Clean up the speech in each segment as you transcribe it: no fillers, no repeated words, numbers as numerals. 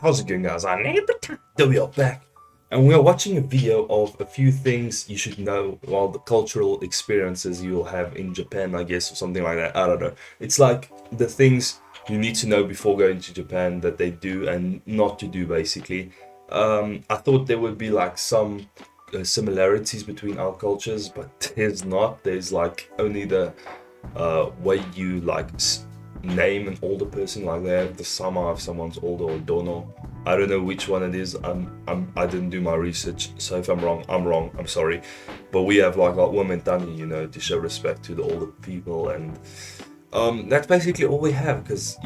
How's it going, guys? I'm we are back, and we are watching a video of a few things you should know, well, the cultural experiences you'll have in Japan, I guess, or something like that. I don't know. It's like the things you need to know before going to Japan that they do and not to do, basically. I thought there would be like some similarities between our cultures, but there's not. There's like only the way you like name an older person, like they have the sama if someone's older or dono. I don't know which one it is. I didn't do my research, so if I'm wrong, I'm wrong. I'm sorry, but we have like women tani, to show respect to the older people, and that's basically all we have. Because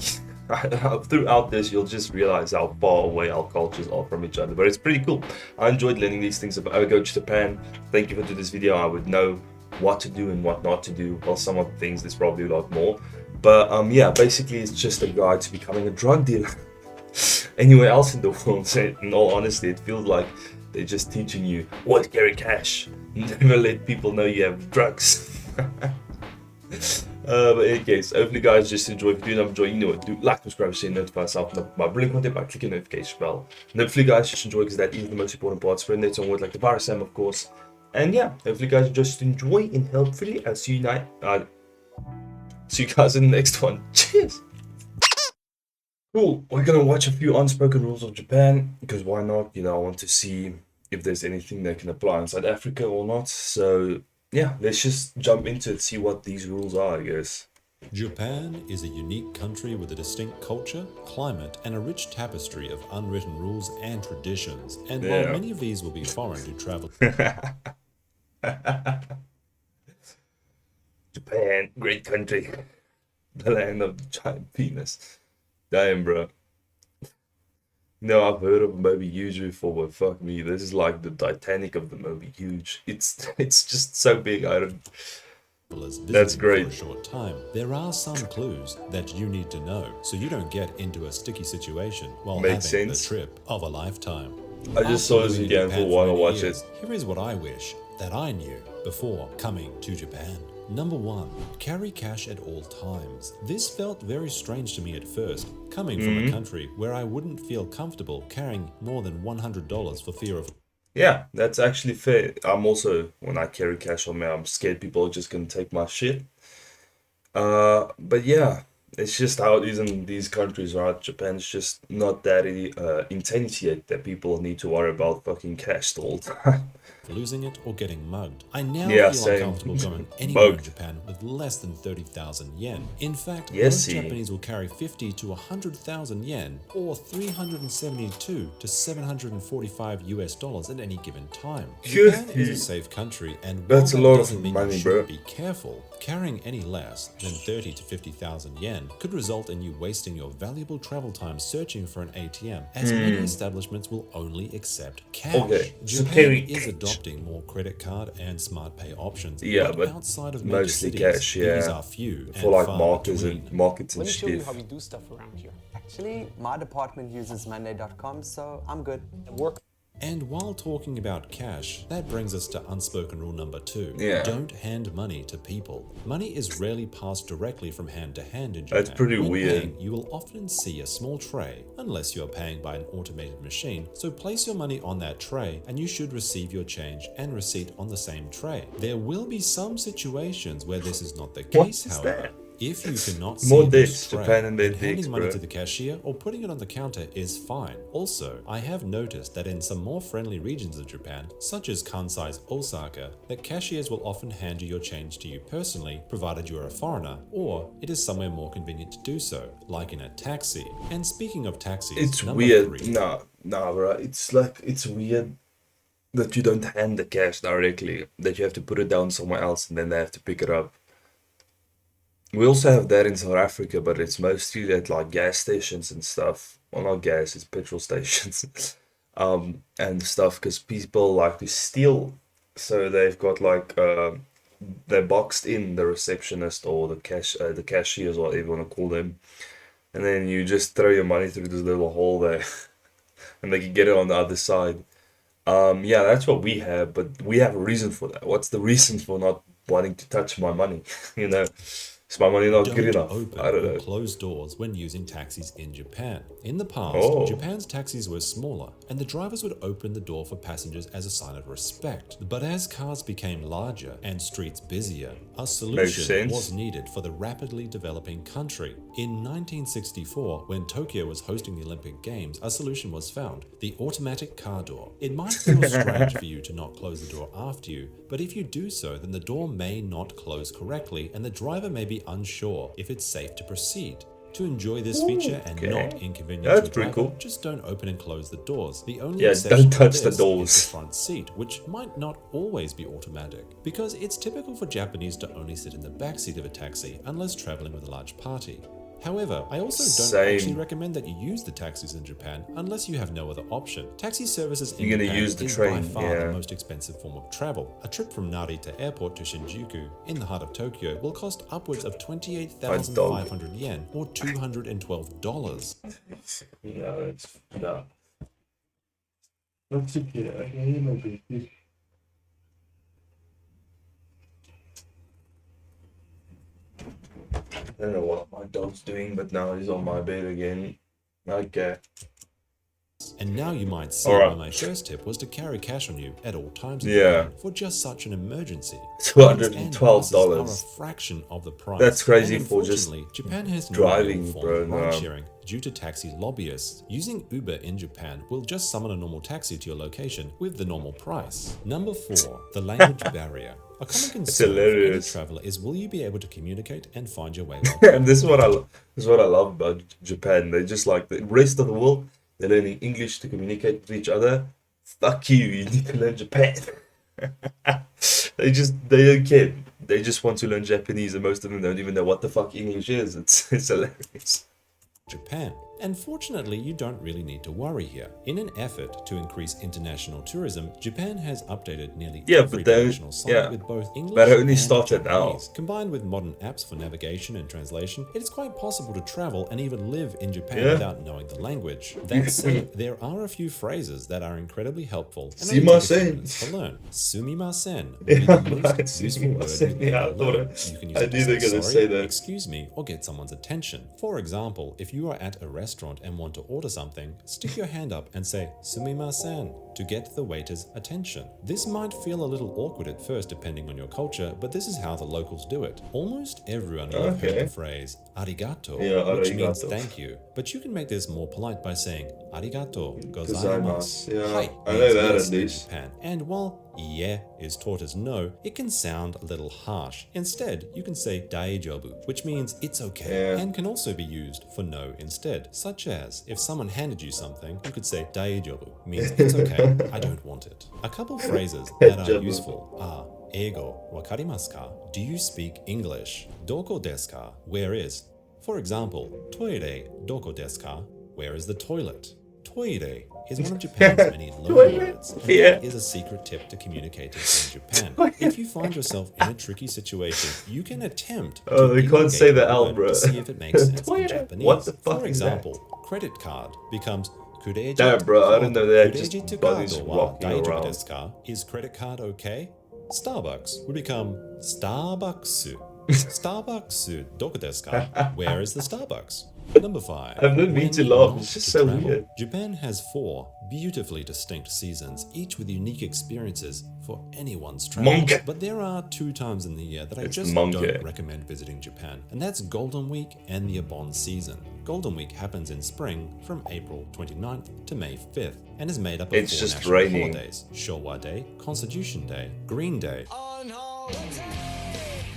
throughout this, you'll just realize how far away our cultures are from each other. But it's pretty cool. I enjoyed learning these things. If I would go to Japan, thank you for doing this video. I would know what to do and what not to do. Well, some of the things there's probably a lot more. But yeah, basically it's just a guide to becoming a drug dealer. Anywhere else in the world, in all honesty, it feels like they're just teaching you what to carry cash. Never let people know you have drugs. But in any case, hopefully guys just enjoy. If you do enjoy, you know what to do. Like, subscribe, share, notify yourself of my brilliant content by clicking the notification bell. And hopefully guys just enjoy, because that is the most important part. Spreading it on with like the virus, of course. And yeah, hopefully guys just enjoy, and hopefully I'll see you guys in the next one. Cheers! Cool, we're gonna watch a few unspoken rules of Japan, because why not? I want to see if there's anything that can apply in South Africa or not. So yeah, let's just jump into it, see what these rules are, I guess. Japan is a unique country with a distinct culture, climate, and a rich tapestry of unwritten rules and traditions. And while many of these will be foreign to travel, Japan, great country, the land of the giant penis. Damn, bro. No, I've heard of Moby Huge before, but fuck me, this is like the Titanic of the Moby Huge. It's just so big. I don't. as That's visiting great. for a short time, there are some clues that you need to know so you don't get into a sticky situation while Makes having sense. the trip of a lifetime. I just saw this again for why not watch it. Here is what I wish that I knew before coming to Japan. Number 1. Carry cash at all times. This felt very strange to me at first, coming from a country where I wouldn't feel comfortable carrying more than $100 for fear of... Yeah, that's actually fair. I'm also, when I carry cash on me, I'm scared people are just gonna take my shit. But yeah, it's just how it is in these countries, right? Japan's just not that intense yet that people need to worry about fucking cash the whole time. losing it or getting mugged. I now Yeah, feel same. uncomfortable going anywhere in Mugged. Japan with less than 30,000 yen. In fact, Yes, most see. Japanese will carry 50 to 100,000 yen, or 372 to 745 US dollars at any given time. Yes, Japan is see. a safe country, and while That's a that lot of doesn't mean money, you bro. should be careful, carrying any less than 30 to 50,000 yen could result in you wasting your valuable travel time searching for an ATM, as many establishments will only accept cash. Okay, so Japan carry is cash. adopting more credit card and smart pay options, Yeah, but outside of major mostly cities, cash, these yeah. are few For and like far markets between. and markets and Let me show you stuff. how we do stuff around here. Actually, my department uses Monday.com, so I'm good. Work. And while talking about cash, that brings us to unspoken rule number 2. Yeah. Don't hand money to people. Money is rarely passed directly from hand to hand in Japan. That's pretty When weird. paying, you will often see a small tray, unless you are paying by an automated machine. So place your money on that tray, and you should receive your change and receipt on the same tray. There will be some situations where this is not the What case, is however. that? If you cannot see More this dicks, tray, Japan and their then handing dicks, money bro. to the cashier or putting it on the counter is fine. Also, I have noticed that in some more friendly regions of Japan, such as Kansai's Osaka, that cashiers will often hand you your change to you personally, provided you are a foreigner, or it is somewhere more convenient to do so, like in a taxi. And speaking of taxis, It's number weird. 3. Nah, bro. It's weird that you don't hand the cash directly, that you have to put it down somewhere else and then they have to pick it up. We also have that in South Africa, but it's mostly at like gas stations and stuff. Well, not gas, it's petrol stations. And stuff, because people like to steal. So they've got like they're boxed in, the receptionist or the cashiers, or whatever you want to call them. And then you just throw your money through this little hole there, and they can get it on the other side. Yeah, that's what we have, but we have a reason for that. What's the reason for not wanting to touch my money? You know? Is my money not good Don't enough? open I don't or know. close doors when using taxis in Japan. In the past, Oh. Japan's taxis were smaller, and the drivers would open the door for passengers as a sign of respect. But as cars became larger and streets busier, a solution sense. was needed for the rapidly developing country. In 1964, when Tokyo was hosting the Olympic Games, a solution was found: the automatic car door. It might feel strange for you to not close the door after you, but if you do so, then the door may not close correctly, and the driver may be unsure if it's safe to proceed. To enjoy this feature and okay. not inconvenience That's your pretty driver, cool. just don't open and close the doors. The only Yeah, exception don't to touch the this doors. is the front seat, which might not always be automatic, because it's typical for Japanese to only sit in the back seat of a taxi unless traveling with a large party. However, I also don't Same. actually recommend that you use the taxis in Japan unless you have no other option. Taxi services in You're gonna Japan use the is train, by far yeah. the most expensive form of travel. A trip from Narita Airport to Shinjuku, in the heart of Tokyo, will cost upwards of 28,500 yen or $212. No, it's no. That's okay. I don't know what my dog's doing, but now he's on my bed again. Okay. And now you might see Alright. why my first tip was to carry cash on you at all times in Yeah. Japan for just such an emergency. $212. Trains and buses are a fraction of the price. That's crazy And for just unfortunately, Japan has no driving, real form bro, of no. ride sharing due to taxi lobbyists. Using Uber in Japan will just summon a normal taxi to your location with the normal price. Number 4, the language barrier. A common concern for any hilarious. traveler is, will you be able to communicate and find your way well? And this is what I love about Japan. They just like the rest of the world. They're learning English to communicate with each other. Fuck you! You need to learn Japan. they don't care. They just want to learn Japanese, and most of them don't even know what the fuck English is. It's hilarious. Japan. And fortunately, you don't really need to worry here. In an effort to increase international tourism, Japan has updated nearly every directional site with both English but only and started now. Japanese. Combined with modern apps for navigation and translation, it is quite possible to travel and even live in Japan without knowing the language. That said, there are a few phrases that are incredibly helpful and only take a few minutes to learn. Sumimasen will be the most useful word you'll ever learn. You can use it to say sorry, excuse me, or get someone's attention. For example, if you are at a restaurant and want to order something, stick your hand up and say sumimasen to get the waiter's attention. This might feel a little awkward at first depending on your culture, but this is how the locals do it. Almost everyone will have heard the phrase arigato, which means thank you, but you can make this more polite by saying arigato gozaimasu. Yeah, I know that at least. Japan. And while yeah is taught as no, it can sound a little harsh. Instead, you can say daijoubu, which means it's okay, and can also be used for no instead, such as if someone handed you something, you could say daijoubu, means it's okay, I don't want it. A couple phrases that are useful are eigo wakarimasu ka? Do you speak English? Doko desu ka? Where is? For example, toire doko desu ka? Where is the toilet? Toire is one of Japan's many loan words, and that is a secret tip to communicating in Japan. If you find yourself in a tricky situation, you can attempt to they can't say the L, bro. to see if it makes sense in Japanese. What the fuck For is example, credit card becomes kureji. Damn, bro, I didn't know that. Just Kureji buddies card wa walking daijoubu around. desu ka? Is credit card okay? Starbucks would become Starbucks. Starbucks doko desu ka? Where is the Starbucks? Number 5. I've no need to laugh, it's just so weird. Japan has 4 beautifully distinct seasons, each with unique experiences for anyone's travel. Monkey. But there are 2 times in the year that I It's just monkey. don't recommend visiting Japan, and that's Golden Week and the Obon season. Golden Week happens in spring from April 29th to May 5th and is made up of It's 4 just national raining. holidays: Showa Day, Constitution Day, Green Day,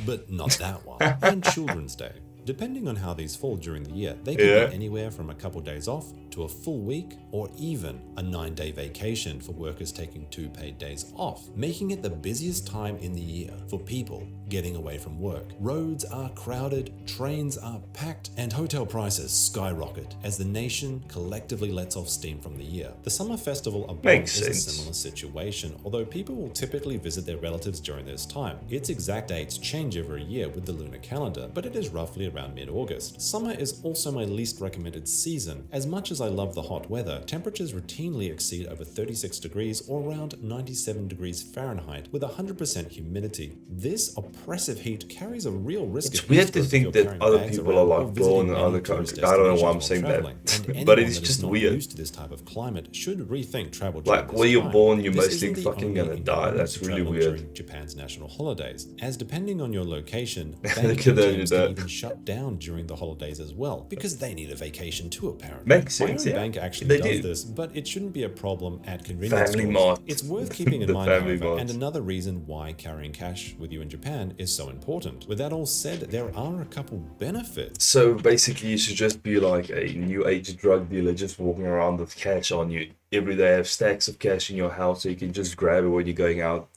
but not that one, and Children's Day. Depending on how these fall during the year, they can be anywhere from a couple days off to a full week, or even a 9-day vacation for workers taking 2 paid days off, making it the busiest time in the year for people getting away from work. Roads are crowded, trains are packed, and hotel prices skyrocket as the nation collectively lets off steam from the year. The summer festival of Obon Makes is a sense. similar situation, although people will typically visit their relatives during this time. Its exact dates change every year with the lunar calendar, but it is roughly around around mid-August. Summer is also my least recommended season. As much as I love the hot weather, temperatures routinely exceed over 36 degrees or around 97 degrees Fahrenheit with 100% humidity. This oppressive heat carries a real risk It's of weird heat to stroke if think you're that carrying other bags people around are or like visiting born in many other tourist countries. I don't know why destinations I'm while saying traveling. that, And but anyone it's that is just not weird. used to this type of climate should rethink travel during Like this where you're time. born, you're This mostly isn't the fucking only gonna die. inconvenience That's to really traveling weird. during Japan's national holidays, as depending on your location, bank Look at that, ATMs can even shut down during the holidays as well, because they need a vacation too, apparently. Makes My sense, own yeah. bank actually They does do. this, but it shouldn't be a problem at convenience Family stores. Mart. It's worth keeping in The mind, Family however, and Mart. another reason why carrying cash with you in Japan is so important. With that all said, there are a couple benefits. So basically, you should just be like a new age drug dealer, just walking around with cash on you. Every day, have stacks of cash in your house, so you can just grab it when you're going out.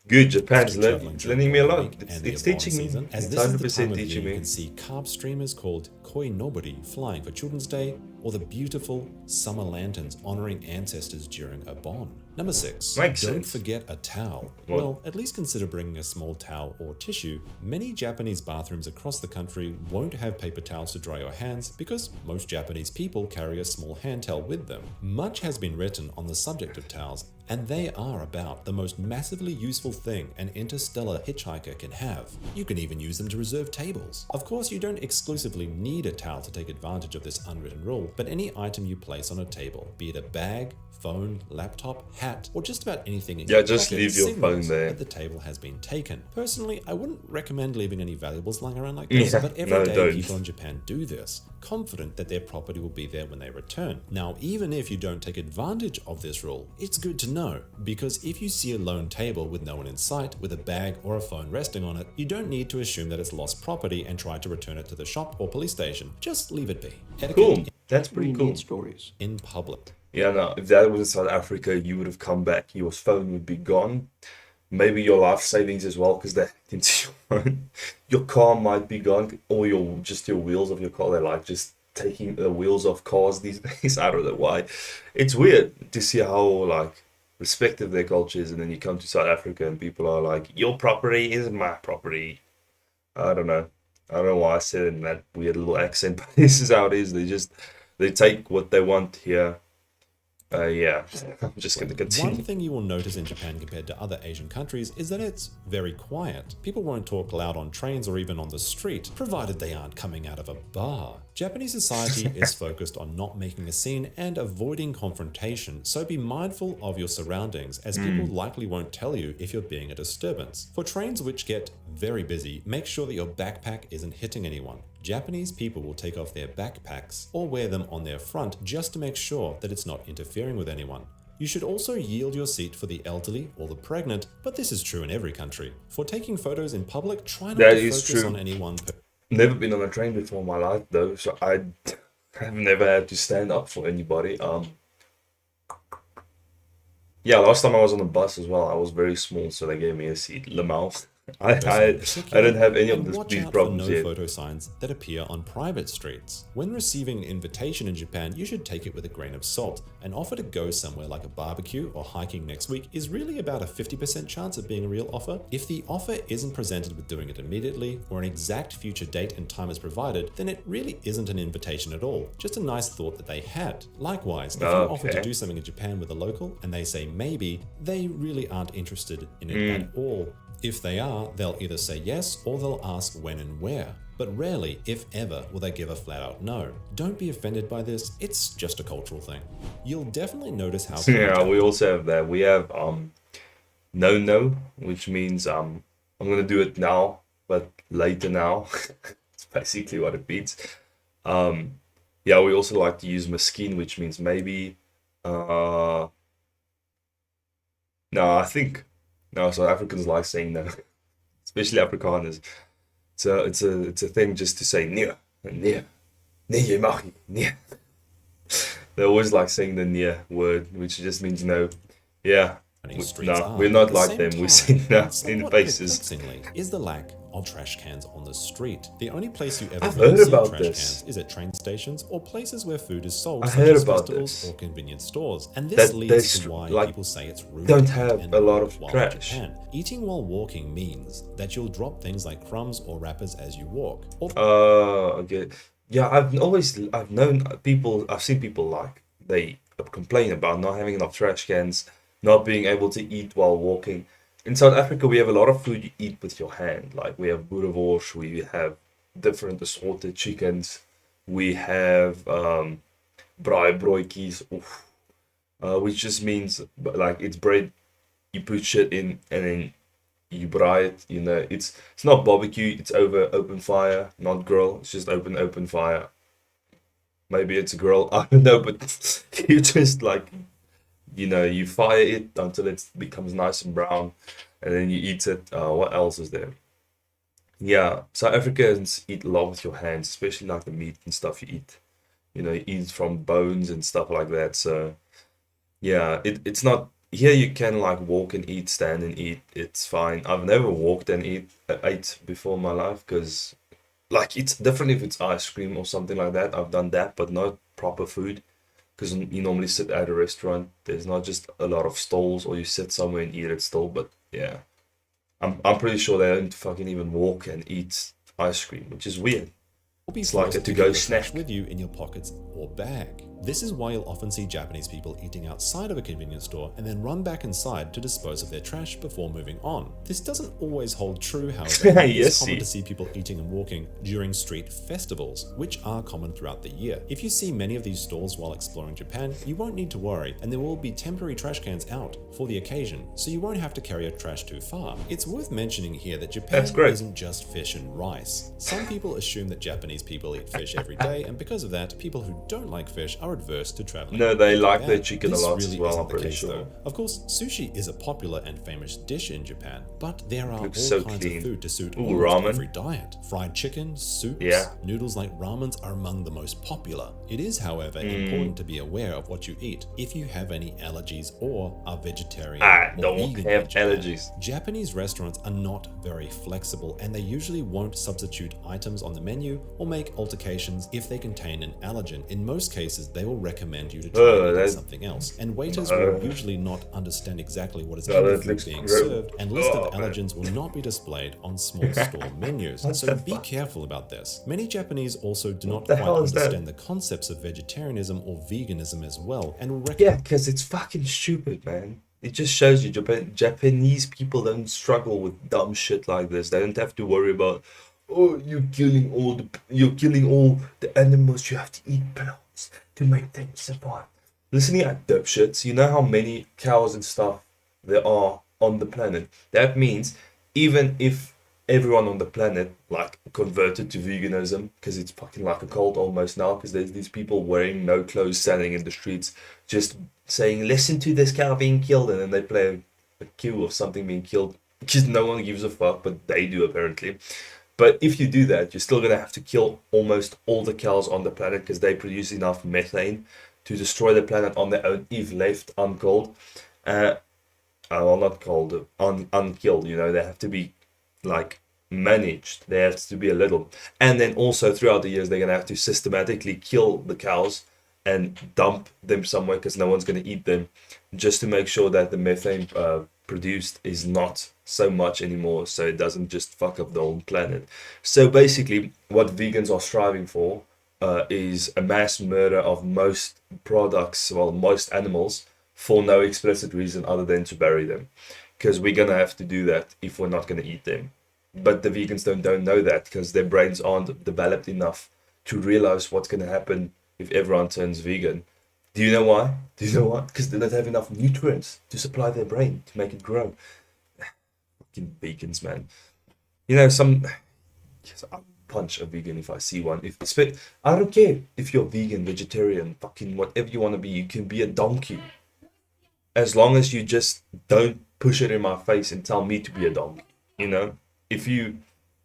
Good, Japan's Traveling it's during learning me a Golden lot. Week and It's the Obon teaching me. season, as It's this is the time 100% of year teaching you me. can see carp streamers called koi nobori flying for Children's Day, or the beautiful summer lanterns honoring ancestors during Obon. Number 6. Makes Don't sense. forget a towel. What? Well, at least consider bringing a small towel or tissue. Many Japanese bathrooms across the country won't have paper towels to dry your hands because most Japanese people carry a small hand towel with them. Much has been written on the subject of towels, and they are about the most massively useful thing an interstellar hitchhiker can have. You can even use them to reserve tables. Of course, you don't exclusively need a towel to take advantage of this unwritten rule, but any item you place on a table, be it a bag, phone, laptop, hat, or just about anything in Yeah, your just pocket, leave your phone signals there. that the table has been taken. Personally, I wouldn't recommend leaving any valuables lying around like this, Yeah, but no, every day don't. people in Japan do this, confident that their property will be there when they return. Now, even if you don't take advantage of this rule, it's good to know, because if you see a lone table with no one in sight, with a bag or a phone resting on it, you don't need to assume that it's lost property and try to return it to the shop or police station. Just leave it be. Etiquette Cool. That's pretty We cool. need stories. in public. Yeah, no, if that was in South Africa, you would have come back. Your phone would be gone. Maybe your life savings as well, because they hacked into your phone. Your car might be gone, or your wheels of your car. They're like just taking the wheels off cars these days. I don't know why. It's weird to see how like respective their culture is, and then you come to South Africa and people are like, "Your property is my property." I don't know. I don't know why I said it in that weird little accent, but this is how it is. They take what they want here. Yeah, I'm just going to One continue. thing you will notice in Japan compared to other Asian countries is that it's very quiet. People won't talk loud on trains or even on the street, provided they aren't coming out of a bar. Japanese society is focused on not making a scene and avoiding confrontation, so be mindful of your surroundings, as people likely won't tell you if you're being a disturbance. For trains which get very busy, make sure that your backpack isn't hitting anyone. Japanese people will take off their backpacks or wear them on their front just to make sure that it's not interfering with anyone. You should also yield your seat for the elderly or the pregnant, but this is true in every country. For taking photos in public, try not That to is focus true. on any one person. Never been on a train before in my life though, so I have never had to stand up for anybody. Yeah, last time I was on a bus as well, I was very small, so they gave me a seat. Lmao. I didn't have any of And this, watch these out problems for no yet. photo signs that appear on private streets. When receiving an invitation in Japan, you should take it with a grain of salt. An offer to go somewhere like a barbecue or hiking next week is really about a 50% chance of being a real offer. If the offer isn't presented with doing it immediately, or an exact future date and time is provided, then it really isn't an invitation at all, just a nice thought that they had. Likewise, if you offer to Okay. do something in Japan with a local and they say maybe, they really aren't interested in it at all. If they are, they'll either say yes or they'll ask when and where. But rarely, if ever, will they give a flat out no. Don't be offended by this, it's just a cultural thing. You'll definitely notice how Yeah, we also have that. We have no, which means I'm gonna do it now, but later now. It's basically what it means. Yeah, we also like to use mesquine, which means maybe. No, I think no. South Africans like saying no, especially Afrikaners. It's a thing just to say nee, nee, nee, jy mag nie, nee. They always like saying the nee word, which just means no. Yeah, streets No, are. we're At not the like same them. We time, see now in somewhat faces. perplexingly, is the lack of trash cans on the street. The only place you ever I've will heard see about trash this. cans is at train stations or places where food is sold, I such heard as about festivals this. or convenience stores. And this That they leads to why like people say it's rude don't to eat have and a lot walk of while in trash. Japan. Eating while walking means that you'll drop things like crumbs or wrappers as you walk. Or Okay. Yeah, I've known people, I've seen people like they complain about not having enough trash cans, not being able to eat while walking. In South Africa, we have a lot of food you eat with your hand. Like we have boerewors, we have different assorted chickens, we have braaibroodjies, oof, which just means like it's bread you put shit in and then you braai it. You know, it's not barbecue. It's over open fire, not grill. It's just open fire. Maybe it's a grill. I don't know, but you just like you fire it until it becomes nice and brown, and then you eat it. What else is there? Yeah, South Africans eat a lot with your hands, especially like the meat and stuff you eat. You eat from bones and stuff like that. So yeah, it's not here you can like walk and eat, stand and eat. It's fine. I've never walked and ate before in my life because like it's different if it's ice cream or something like that. I've done that, but not proper food because you normally sit at a restaurant. There's not just a lot of stalls or you sit somewhere and eat at stall, but yeah. I'm pretty sure they don't fucking even walk and eat ice cream, which is weird. be It's like a forced to to-go keep the trash snack. with you in your pockets or bag. This is why you'll often see Japanese people eating outside of a convenience store and then run back inside to dispose of their trash before moving on. This doesn't always hold true, however. It is Yes, common see. to see people eating and walking during street festivals, which are common throughout the year. If you see many of these stalls while exploring Japan, you won't need to worry, and there will be temporary trash cans out for the occasion, so you won't have to carry your trash too far. It's worth mentioning here that Japan That's great. isn't just fish and rice. Some people assume that Japanese people eat fish every day, and because of that, people who don't like fish are adverse to traveling. No, they to like Japan. their chicken a This lot really as well, isn't I'm the pretty case, sure. though. Of course, sushi is a popular and famous dish in Japan, but there are all Looks so kinds clean. of food to suit Ooh, almost ramen. every diet. Fried chicken, soups, Yeah. noodles like ramens are among the most popular. It is, however, Mm. important to be aware of what you eat if you have any allergies or are vegetarian I or don't vegan have in Japan. allergies. Japanese restaurants are not very flexible, and they usually won't substitute items on the menu or make altercations if they contain an allergen. In most cases, they will recommend you to try eating that- something else, and waiters Uh, will usually not understand exactly what is no, in the that food looks being gross. served, and list of Oh, man. allergens will not be displayed on small store menus. What So the be fuck? careful about this. Many Japanese also do not the quite hell is that? understand the concepts of vegetarianism or veganism as well, and will recommend Yeah, because it's fucking stupid, man. It just shows you Japanese people don't struggle with dumb shit like this. They don't have to worry about, oh, you're killing all the animals. You have to eat plants to make them survive. Listening at dipshits, you know how many cows and stuff there are on the planet. That means even if everyone on the planet like converted to veganism, because it's fucking like a cult almost now, because there's these people wearing no clothes standing in the streets just saying listen to this cow being killed, and then they play a cue of something being killed because no one gives a fuck, but they do apparently. But if you do that, you're still gonna have to kill almost all the cows on the planet because they produce enough methane to destroy the planet on their own if left uncold. Well, not cold, unkilled. They have to be like managed. They have to be a little, and then also throughout the years they're gonna have to systematically kill the cows and dump them somewhere because no one's gonna eat them, just to make sure that the methane produced is not so much anymore, so it doesn't just fuck up the whole planet. So basically, what vegans are striving for is a mass murder of most products, well, most animals, for no explicit reason other than to bury them, because we're gonna have to do that if we're not gonna eat them. But the vegans don't know that because their brains aren't developed enough to realize what's gonna happen if everyone turns vegan. Do you know why? Do you know why? Because they don't have enough nutrients to supply their brain to make it grow. Fucking vegans, man. Some. Yes, I'll punch a vegan if I see one. I don't care if you're vegan, vegetarian, fucking whatever you want to be. You can be a donkey, as long as you just don't push it in my face and tell me to be a donkey. If you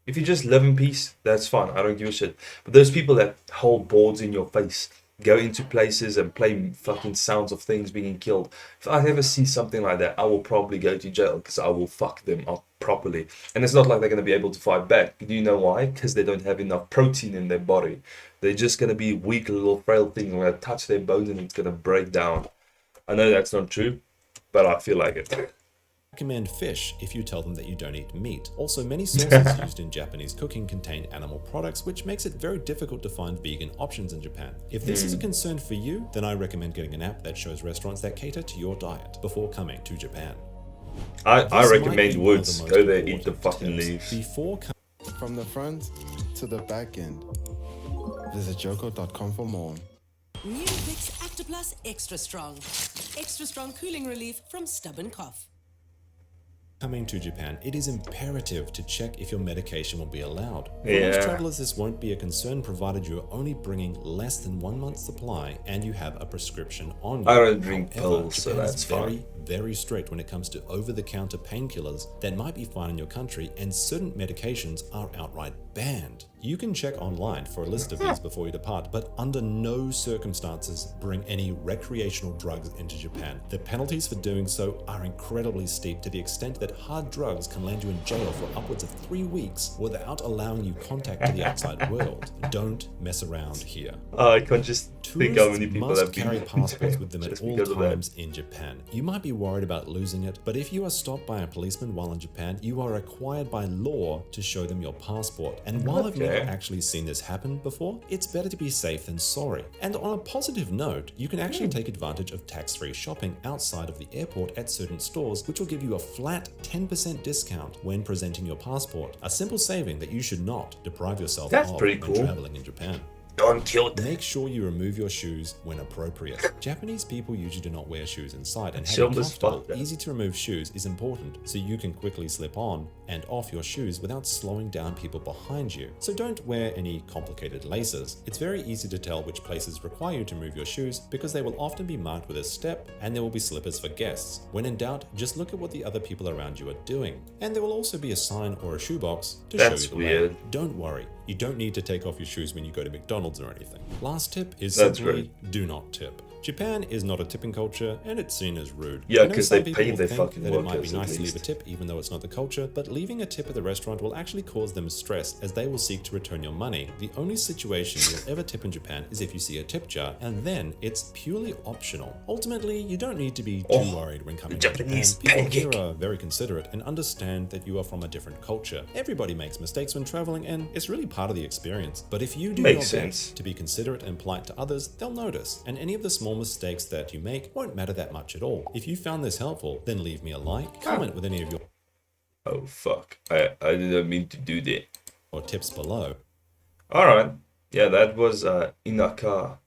just live in peace, that's fine. I don't give a shit. But those people that hold boards in your face go into places and play fucking sounds of things being killed. If I ever see something like that, I will probably go to jail because I will fuck them up properly. And it's not like they're going to be able to fight back. Do you know why? Because they don't have enough protein in their body. They're just going to be weak little frail things. Going to touch their bones and it's going to break down. I know that's not true, but I feel like it. Recommend fish if you tell them that you don't eat meat. Also, many sauces used in Japanese cooking contain animal products, which makes it very difficult to find vegan options in Japan. If this is a concern for you, then I recommend getting an app that shows restaurants that cater to your diet before coming to Japan. I recommend Woods. Go there, eat the fucking leaves. From the front to the back end. Visit joko.com for more. New Vicks Actoplus Extra Strong. Extra strong cooling relief from stubborn cough. Coming to Japan, it is imperative to check if your medication will be allowed. For Yeah. most travelers, this won't be a concern provided you are only bringing less than 1 month's supply and you have a prescription on you. I don't drink However, pills, so Japan is that's very, fine. very strict when it comes to over-the-counter painkillers that might be fine in your country, and certain medications are outright banned. You can check online for a list of these before you depart, but under no circumstances bring any recreational drugs into Japan. The penalties for doing so are incredibly steep, to the extent that hard drugs can land you in jail for upwards of 3 weeks without allowing you contact to the outside world. Don't mess around here. I can't just think how many people Tourists have must been carry passports with them at just all because of that. times in Japan. You might be worried about losing it, but if you are stopped by a policeman while in Japan, you are required by law to show them your passport. And while I've never Okay. actually seen this happen before, it's better to be safe than sorry. And on a positive note, you can actually take advantage of tax-free shopping outside of the airport at certain stores, which will give you a flat 10% discount when presenting your passport. A simple saving that you should not deprive yourself That's of pretty when cool. traveling in Japan. Don't kill them. Make sure you remove your shoes when appropriate. Japanese people usually do not wear shoes inside, and Chill having as fuck, comfortable, though. easy to remove shoes is important so you can quickly slip on and off your shoes without slowing down people behind you. So don't wear any complicated laces. It's very easy to tell which places require you to remove your shoes because they will often be marked with a step, and there will be slippers for guests. When in doubt, just look at what the other people around you are doing. And there will also be a sign or a shoebox to That's show you the way. weird. Don't worry, you don't need to take off your shoes when you go to McDonald's or anything. Last tip is That's simply do not tip. Japan is not a tipping culture, and it's seen as rude. Yeah, I know 'cause some they people pay will their think fucking that it might be workers, at nice to leave a least. tip even though it's not the culture, but leaving a tip at the restaurant will actually cause them stress as they will seek to return your money. The only situation you'll ever tip in Japan is if you see a tip jar, and then it's purely optional. Ultimately, you don't need to be too worried when coming to Japan. Japanese People pancake. here are very considerate and understand that you are from a different culture. Everybody makes mistakes when traveling, and it's really part of the experience. But if you do Makes your sense. best to be considerate and polite to others, they'll notice, and any of the small mistakes that you make won't matter that much at all. If you found this helpful, then leave me a like, comment with any of your Oh fuck! I didn't mean to do that. tips below. All right. Yeah, that was Inaka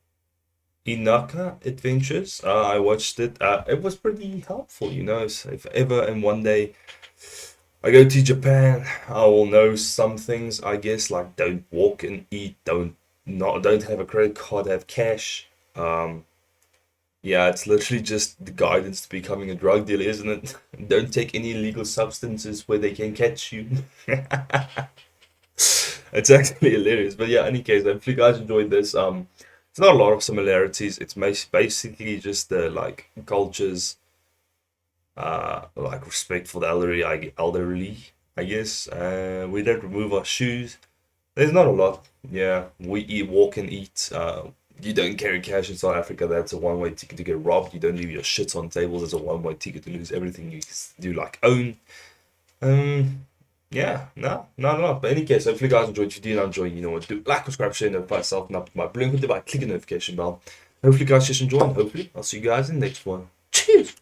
Adventures. I watched it. It was pretty helpful, you know. So if ever and one day I go to Japan, I will know some things. I guess like don't walk and eat. Don't have a credit card. Have cash. Yeah, it's literally just the guidance to becoming a drug dealer, isn't it? Don't take any illegal substances where they can catch you. It's actually hilarious. But yeah, any case, hopefully you guys enjoyed this. It's not a lot of similarities. It's basically just the like cultures, like respect for the elderly, I guess. We don't remove our shoes. There's not a lot. Yeah, we walk and eat. You don't carry cash in South Africa. That's a one-way ticket to get robbed. You don't leave your shit on tables. There's a one-way ticket to lose everything you do, like own. Yeah, no, not a lot. But in any case, hopefully you guys enjoyed. If you did enjoy, you know what to do. Like, subscribe, share, notify yourself, and up my blink with it by clicking the notification bell. Hopefully you guys just enjoy, and hopefully I'll see you guys in the next one. Cheers!